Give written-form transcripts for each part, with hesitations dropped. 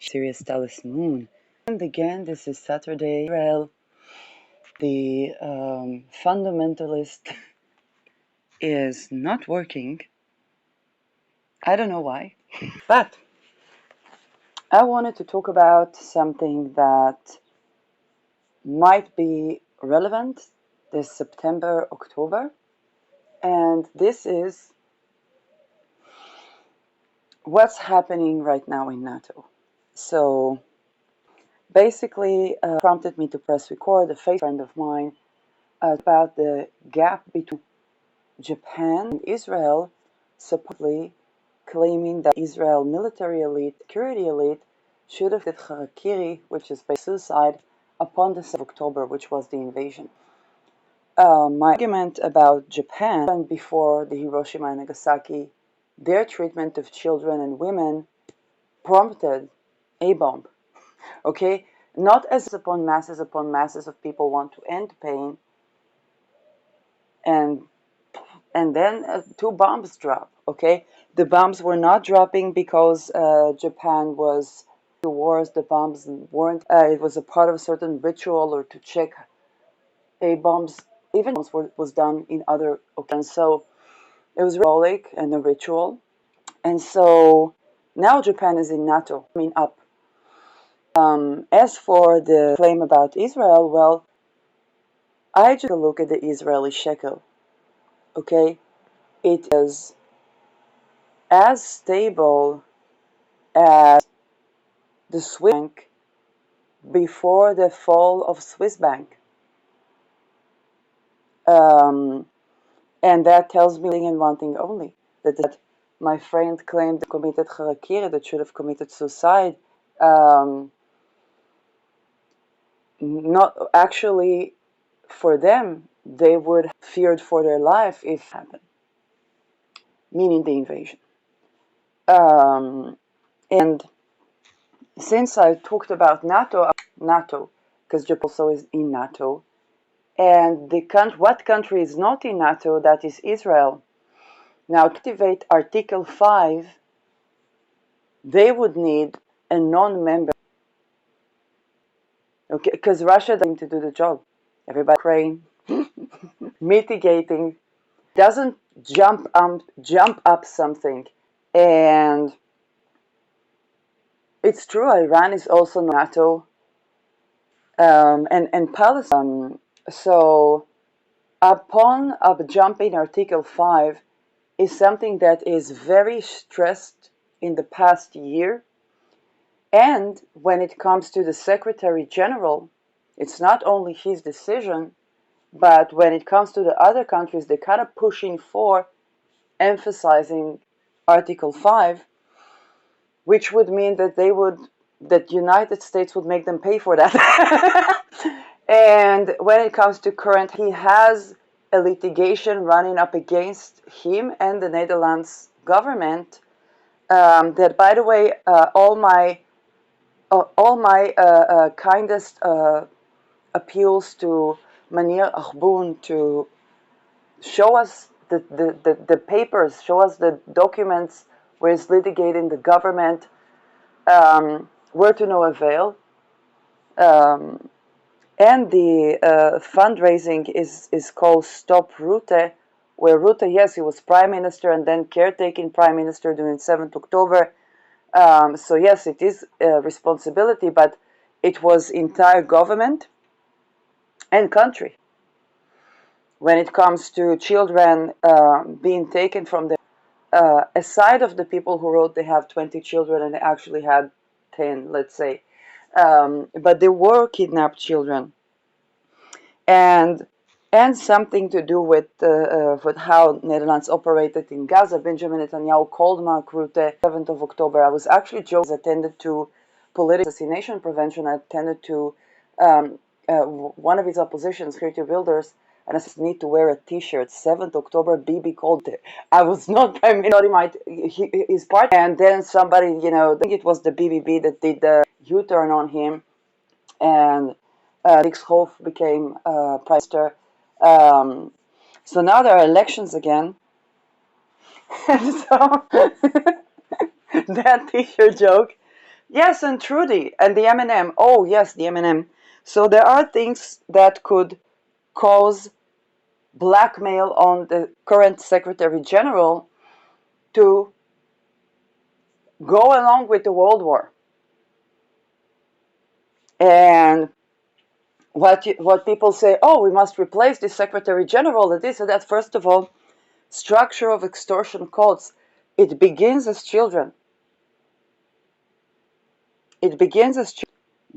Sirius Stellus Moon. And again, this is Saturday. Israel, the fundamentalist, is not working. I don't know why. But I wanted to talk about something that might be relevant this September, October. And this is what's happening right now in NATO. So basically, prompted me to press record. A friend of mine about the gap between Japan and Israel, supposedly claiming that Israel military elite, security elite, should have did harakiri, which is basically suicide, upon the 7th of October, which was the invasion. My argument about Japan before the Hiroshima and Nagasaki, their treatment of children and women prompted a bomb. Okay, not as upon masses of people want to end pain, and then two bombs drop. Okay, the bombs were not dropping because Japan was the wars. The bombs weren't. It was a part of a certain ritual or to check a bombs. Even bombs was done in other occasions. So it was symbolic and a ritual. And so now Japan is in NATO. I mean, up. As for the claim about Israel, well, I just look at the Israeli shekel. Okay, it is as stable as the Swiss bank before the fall of Swiss bank. And that tells me in one thing only, that my friend claimed committed harakiri, that should have committed suicide. Not actually, for them, they would have feared for their life if it happened, meaning the invasion. And since I talked about NATO, because Japan also is in NATO, and what country is not in NATO? That is Israel. Now, to activate Article 5, they would need a non-member. Okay, because Russia doesn't to do the job. Everybody, Ukraine, mitigating, doesn't jump up something. And it's true, Iran is also NATO, and Palestine. So upon jumping Article 5 is something that is very stressed in the past year. And when it comes to the Secretary General, it's not only his decision, but when it comes to the other countries, they're kind of pushing for emphasizing Article 5, which would mean that that United States would make them pay for that. And when it comes to current, he has a litigation running up against him and the Netherlands government. That, by the way, all my kindest appeals to Manir Achbun to show us the papers, show us the documents where it's litigating the government, were to no avail. And the fundraising is called Stop Rutte, where Rutte, yes, he was prime minister and then caretaking prime minister during 7th October. So yes, it is a responsibility, but it was entire government and country. When it comes to children being taken from the aside of the people who wrote they have 20 children and they actually had 10, let's say, but there were kidnapped children, and something to do with how Netherlands operated in Gaza. Benjamin Netanyahu called Mark Rutte 7th of October. I was actually joking. I attended to political assassination prevention. I attended to one of his opposition, security builders, and I said, need to wear a T-shirt. 7th October, Bibi called it. I was not prime minister, his party. And then somebody, I think it was the BBB that did the U-turn on him, and Dix Hof became prime minister. So now there are elections again. And so that T-shirt joke Yes, and Trudy and the M&M. Oh, yes, the M&M. So there are things that could cause blackmail on the current Secretary General to go along with the World War. And what people say, oh, we must replace the Secretary General, and this and that. First of all, structure of extortion cults, it begins as children. It begins as children.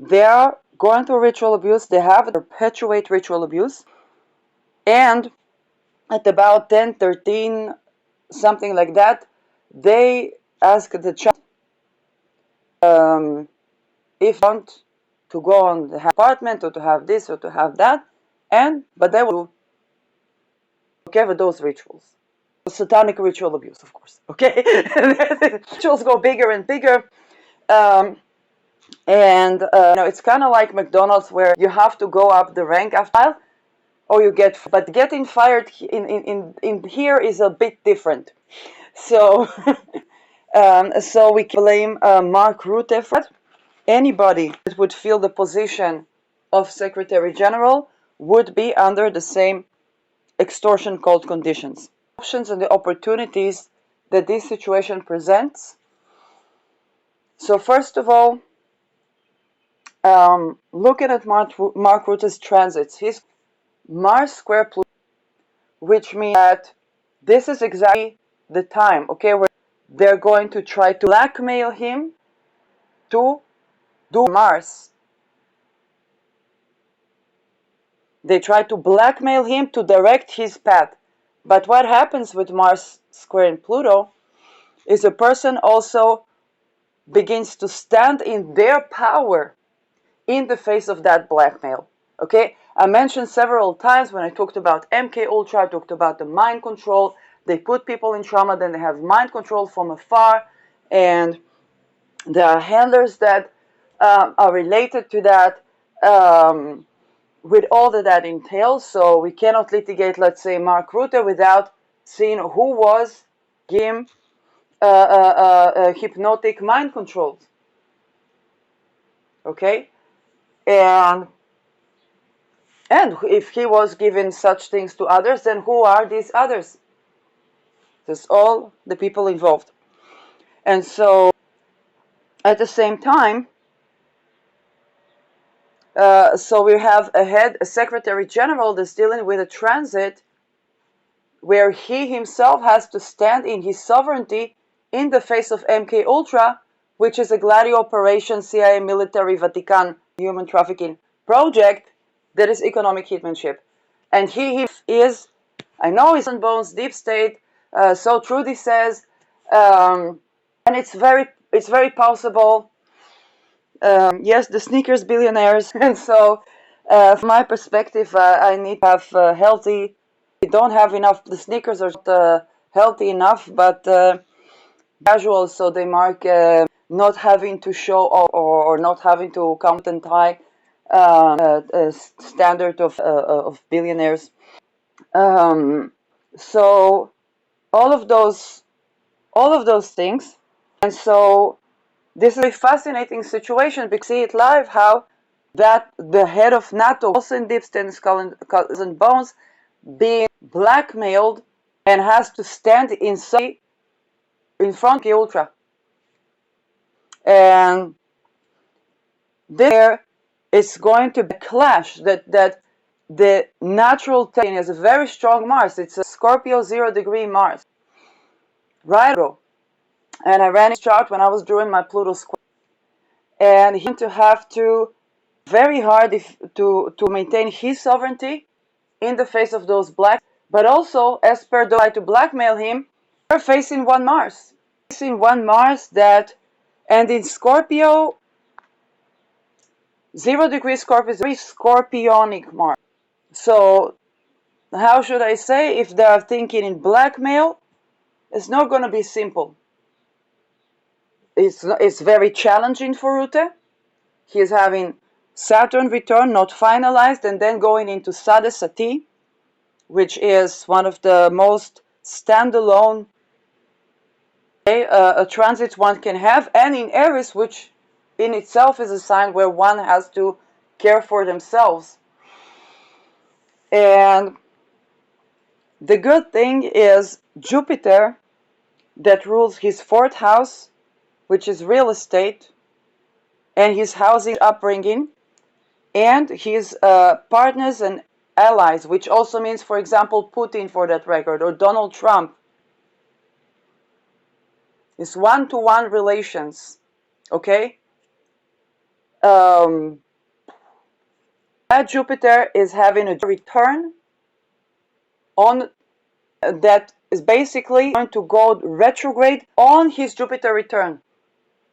They are going through ritual abuse. They have perpetuate ritual abuse. And at about 10, 13, something like that, they ask the child if they want to go on the apartment or to have this or to have that, but they will do whatever those rituals. Satanic ritual abuse, of course. Okay, rituals go bigger and bigger. It's kind of like McDonald's where you have to go up the rank after a while, or you get. But getting fired in here is a bit different. So, so we can blame Mark Rutte for that. Anybody that would fill the position of Secretary General would be under the same extortion cult conditions. Options and the opportunities that this situation presents. So first of all, looking at Mark Rutte's transits, his Mars square Pluto, which means that this is exactly the time, okay, where they're going to try to blackmail him to do Mars. They try to blackmail him to direct his path. But what happens with Mars square in Pluto is a person also begins to stand in their power in the face of that blackmail. Okay, I mentioned several times when I talked about MK Ultra, I talked about the mind control. They put people in trauma, then they have mind control from afar, and there are handlers that are related to that. With all that entails, so we cannot litigate, let's say, Mark Rutte without seeing who was giving hypnotic mind controls. Okay, and if he was giving such things to others, then who are these others? There's all the people involved, and so at the same time, so we have a Secretary General that's dealing with a transit where he himself has to stand in his sovereignty in the face of MK Ultra, which is a Gladio operation, CIA military Vatican human trafficking project that is economic hitmanship. And he is, I know he's on bones, deep state, so Trudy says, and it's very possible. Yes, the sneakers billionaires, and so from my perspective, I need to have healthy. We don't have enough. The sneakers are not healthy enough, but casual, so they mark not having to show or not having to come and tie standard of billionaires. So all of those things, and so this is a fascinating situation because see it live how that the head of NATO, also in deep state skull and bones, being blackmailed and has to stand in front of the Ultra. And there is going to be a clash that the natural terrain is a very strong Mars. It's a Scorpio 0-degree Mars. Right? And I ran his chart when I was doing my Pluto square. And he to have to very hard to maintain his sovereignty in the face of those blacks, but also as per those try to blackmail him, they're facing one Mars. That, and in Scorpio, 0-degree Scorpio is very scorpionic Mars. So how should I say, if they are thinking in blackmail, it's not going to be simple. It's very challenging for Rutte. He is having Saturn return, not finalized, and then going into Sade Sati, which is one of the most standalone transits one can have, and in Aries, which in itself is a sign where one has to care for themselves. And the good thing is Jupiter, that rules his fourth house, which is real estate, and his housing upbringing, and his partners and allies, which also means, for example, Putin for that record, or Donald Trump. It's one-to-one relations, okay? That Jupiter is having a return on that is basically going to go retrograde on his Jupiter return,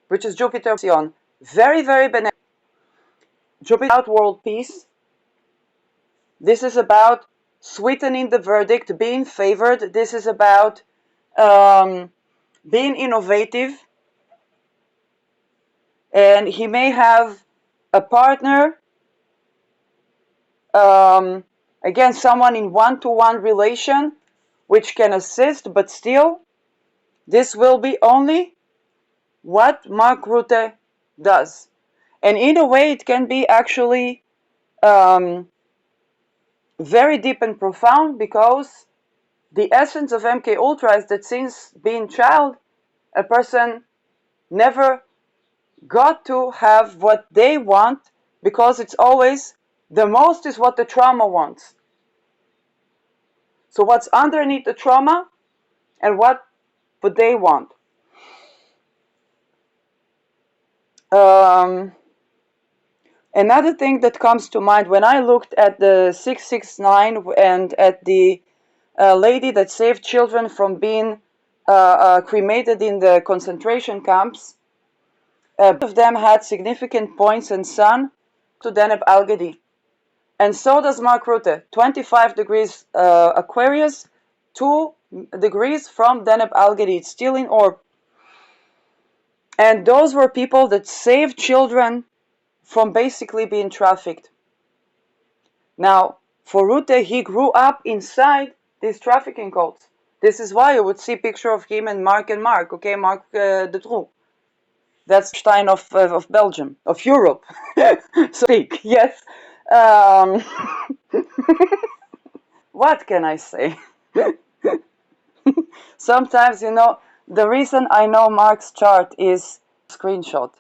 which is Jupiter on. Very, very beneficial. Jupiter about world peace. This is about sweetening the verdict, being favored. This is about being innovative. And he may have a partner, again, someone in one-to-one relation, which can assist, but still, this will be only what Mark Rutte does. And in a way, it can be actually very deep and profound, because the essence of MK Ultra is that since being child, a person never got to have what they want, because it's always the most is what the trauma wants. So what's underneath the trauma and what would they want? Another thing that comes to mind when I looked at the 669 and at the lady that saved children from being cremated in the concentration camps, both of them had significant points in sun to Deneb Algedi. And so does Mark Rutte, 25 degrees Aquarius, 2 degrees from Deneb Algedi. It's still in orb. And those were people that saved children from basically being trafficked. Now, for Rutte, he grew up inside these trafficking cults. This is why you would see a picture of him and Mark, okay, Mark de Trou. That's Stein of Belgium, of Europe, so speak, yes. What can I say? Sometimes, you know, the reason I know Mark's chart is screenshot.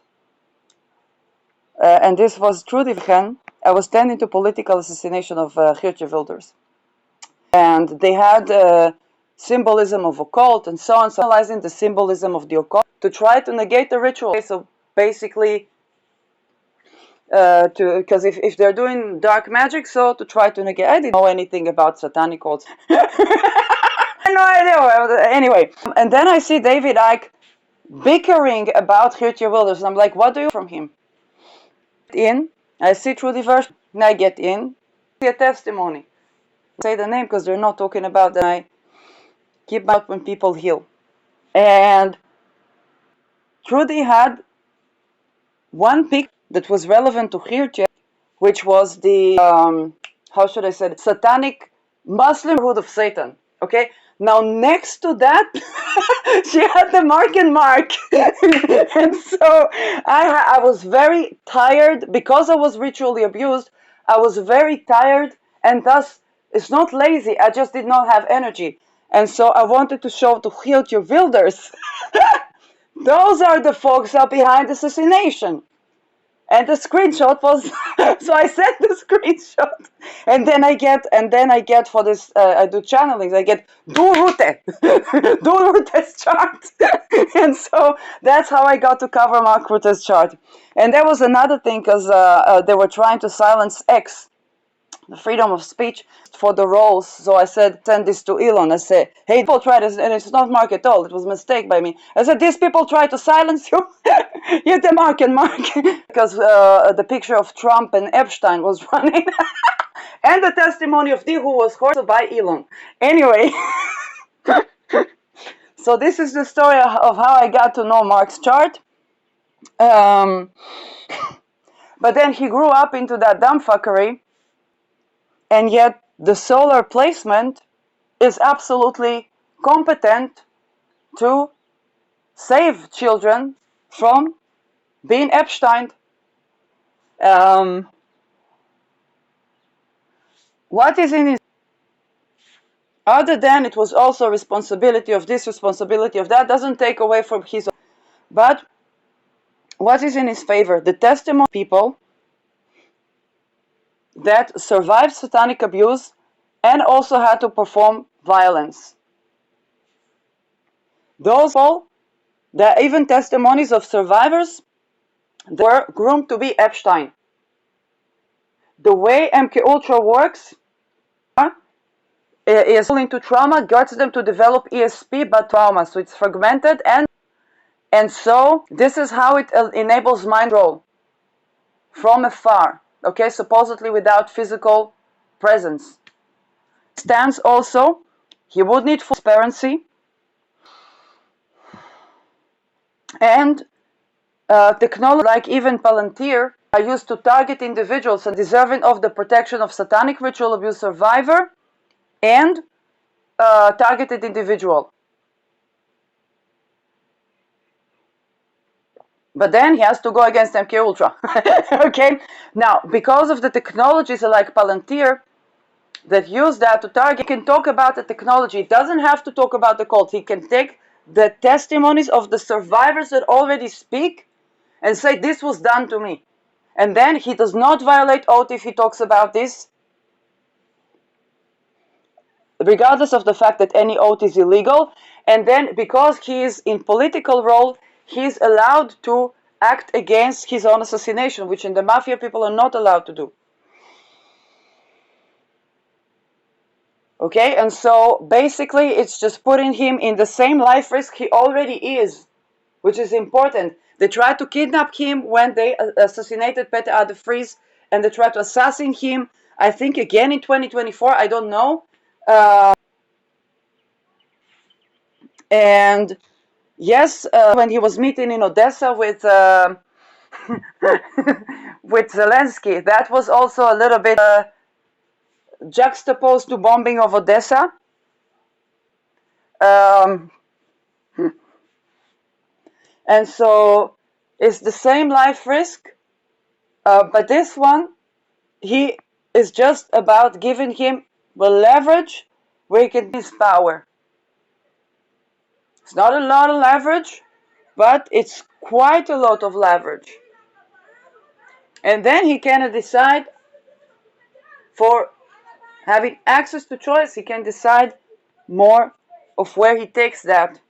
And this was Trudy Van. I was tending to political assassination of Geertje Wilders. And they had symbolism of occult and so on, so analyzing the symbolism of the occult to try to negate the ritual. So basically, because if they're doing dark magic, so to try to negate. I didn't know anything about satanic cults. No idea. Anyway, and then I see David Icke bickering about Geertje Wilders, and I'm like, what do you from him? I see through the version, and I get in, see a testimony. Say the name because they're not talking about that. I keep out when people heal. And Trudy had one pic that was relevant to Geertje, which was the, how should I say it, satanic Muslim Brotherhood of Satan. Okay? Now, next to that, she had the Mark and Mark. And so I was very tired because I was ritually abused. I was very tired, and thus, it's not lazy. I just did not have energy. And so I wanted to show to Geertje Wilders. Those are the folks that are behind assassination. And the screenshot was, so I sent the screenshot, and then I get for this, I do channelings, I get, do Rutte, do Rutte's chart. And so that's how I got to cover Mark Rutte's chart. And there was another thing, because they were trying to silence X, the freedom of speech, for the roles. So I said, send this to Elon. I said, hey, people try this, and it's not Mark at all. It was a mistake by me. I said, these people try to silence you. You're the Mark and Mark. Because the picture of Trump and Epstein was running. And the testimony of Dihu was heard by Elon. Anyway. So this is the story of how I got to know Mark's chart. But then he grew up into that dumb fuckery. And yet the solar placement is absolutely competent to save children from being Epstein, what is in his, other than it was also responsibility of this, responsibility of that, doesn't take away from his, but what is in his favor? The testimony of people that survived satanic abuse and also had to perform violence. Those people, there are even testimonies of survivors that were groomed to be Epstein. The way MK Ultra works is into trauma, gets them to develop ESP, but trauma, so it's fragmented, and so this is how it enables mind control from afar, okay, supposedly without physical presence. Stands also, he would need full transparency, and technology like even Palantir are used to target individuals and deserving of the protection of satanic ritual abuse survivor and targeted individual. But then he has to go against MK Ultra. Okay? Now, because of the technologies like Palantir that use that to target, he can talk about the technology. He doesn't have to talk about the cult. He can take the testimonies of the survivors that already speak and say, this was done to me. And then he does not violate oath if he talks about this, regardless of the fact that any oath is illegal. And then because he is in political role, he's allowed to act against his own assassination, which in the mafia people are not allowed to do. Okay, and so basically it's just putting him in the same life risk he already is, which is important. They tried to kidnap him when they assassinated Peter R. de Vries, and they tried to assassinate him, I think again in 2024, I don't know. And yes, when he was meeting in Odessa with with Zelensky, that was also a little bit juxtaposed to bombing of Odessa. And so it's the same life risk, but this one, he is just about giving him the leverage where he can use power. It's not a lot of leverage, but it's quite a lot of leverage. And then he can decide, for having access to choice, he can decide more of where he takes that.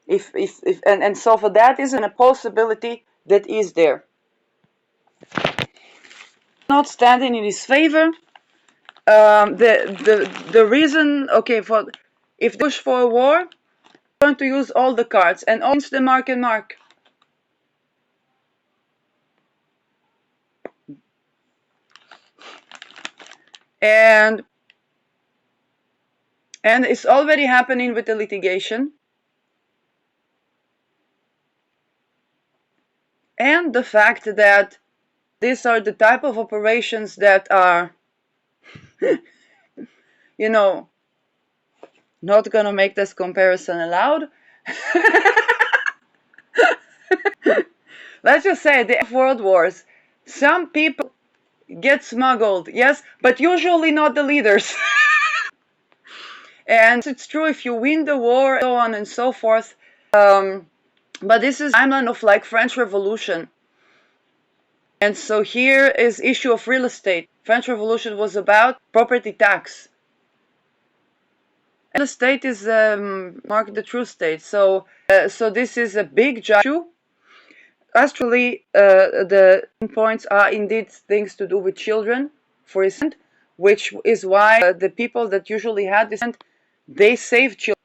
And so for that isn't a possibility that is there. Not standing in his favor. The reason, okay, for if they push for a war, going to use all the cards and all the mark and mark. And it's already happening with the litigation. And the fact that these are the type of operations that are, you know, not gonna make this comparison allowed. Let's just say the world wars, some people get smuggled, yes, but usually not the leaders. And it's true if you win the war, so on and so forth. But this is a timeline of like French Revolution. And so here is issue of real estate. French Revolution was about property tax. And the state is marked the true state. So this is a big issue. Actually, the points are indeed things to do with children, for instance, which is why the people that usually had this, they save children.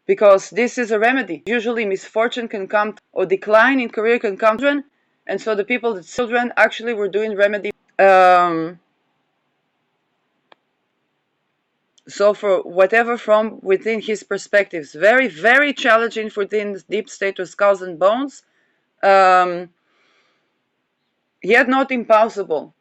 Because this is a remedy. Usually misfortune can come, or decline in career can come to children, and so the people, the children, actually were doing remedy. So for whatever from within his perspectives, very, very challenging within the deep state with skulls and bones, yet not impossible.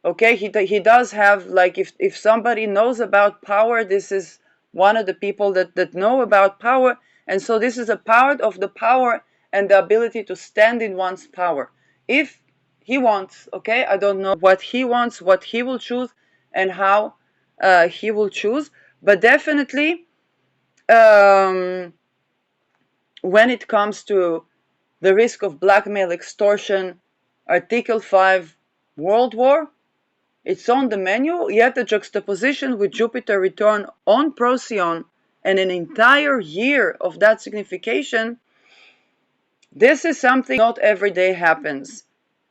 Okay, he does have, like, if somebody knows about power, this is one of the people that know about power, and so this is a part of the power and the ability to stand in one's power. If he wants, okay, I don't know what he wants, what he will choose, and how he will choose, but definitely when it comes to the risk of blackmail, extortion, Article 5, World War, it's on the menu, yet the juxtaposition with Jupiter return on Procyon and an entire year of that signification, this is something not every day happens.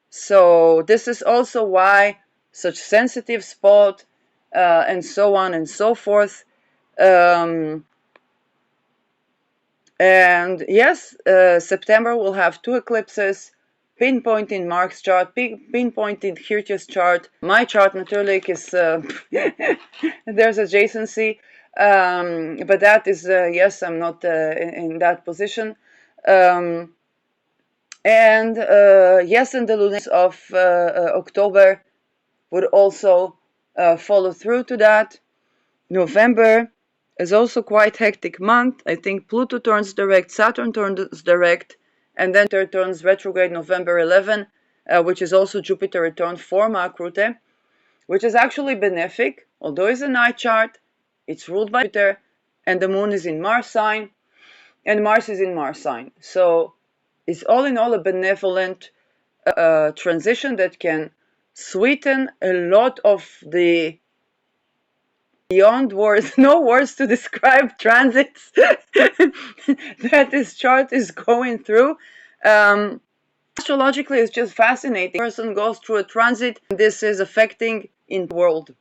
So this is also why such sensitive spot and so on and so forth. And yes, September will have two eclipses, pinpoint in Mark's chart, pinpoint in Hirti's chart. My chart natürlich is there's adjacency, but that is yes, I'm not in that position. And yes, and the lunacy of October would also follow through to that. November is also quite hectic month. I think Pluto turns direct, Saturn turns direct, and then Jupiter turns retrograde November 11, which is also Jupiter return for Mach Rutte, which is actually benefic. Although it's a night chart, it's ruled by Jupiter, and the moon is in Mars sign, and Mars is in Mars sign. So it's all in all a benevolent transition that can sweeten a lot of the beyond words, no words to describe transits that this chart is going through. Astrologically, it's just fascinating. A person goes through a transit, and this is affecting in the world.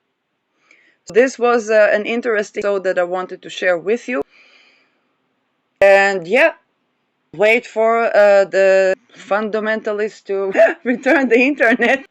So this was an interesting episode that I wanted to share with you. And yeah, wait for the fundamentalists to return the internet.